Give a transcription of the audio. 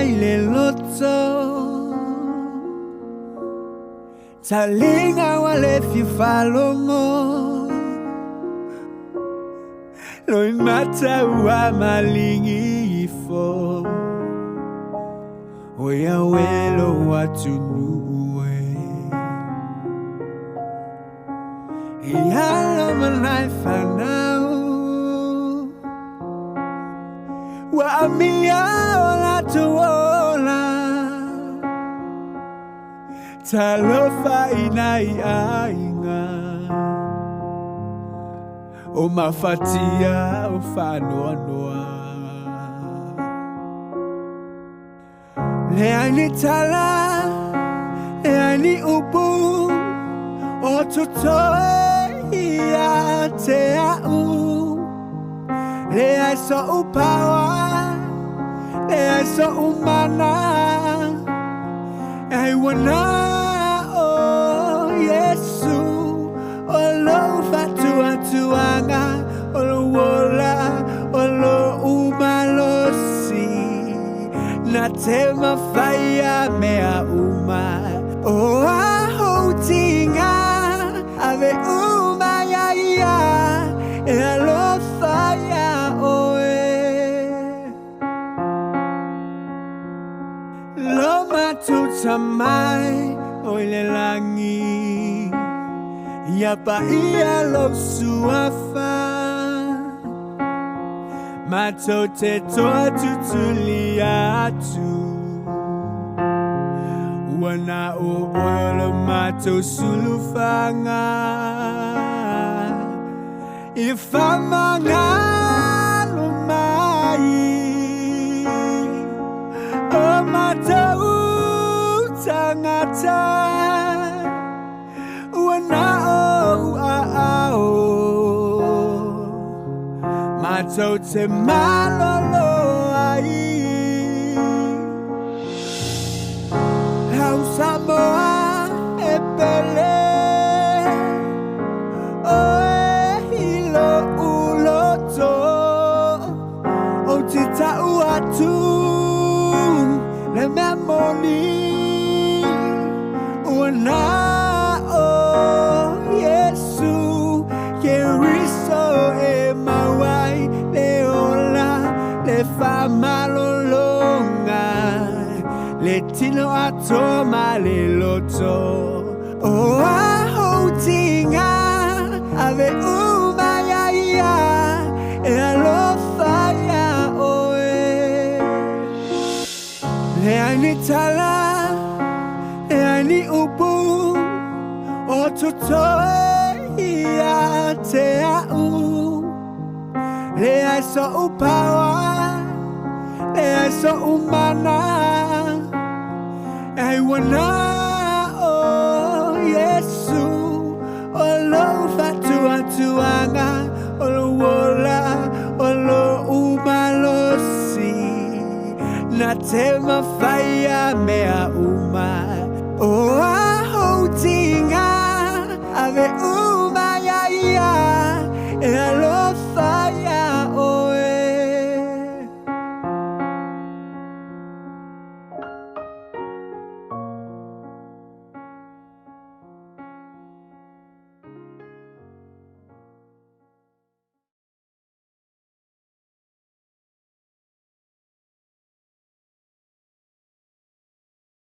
ile loto talinga wale fifalongo loi mata wa malingi ifo oya welo watunuwe yalo manai fanau wa amia ola tuola talofa inai ainga o mafatia o fanoa noa leani tala leani upu o tutoe ia te au lea so upawa lea so umana ai wana o Yesu olo fatua tuanga olo wola olo umalosi na tema faya mea uma o ahotinga ave uma ya elo faya oe loma tutamai oile langi ya paia lo suafa matote toa tutuliatu wana o oilo mato sulufanga ifamanga lumai o mato tangata wana o mato te malolo ai Samoa e pele o hilo uloto o tita uatu le memoni una o Yesu que riso e mawai le ola le fama lolonga le tino atoma le loto o ahotinga ave umaya e alofaya oe le ani tala le ani upu o tutoe ia te au le aiso upawa le aiso umana ai wana o Yesu olo fatua tuanga olo wola olo umalosi na tema faya mea uma o ahotinga ave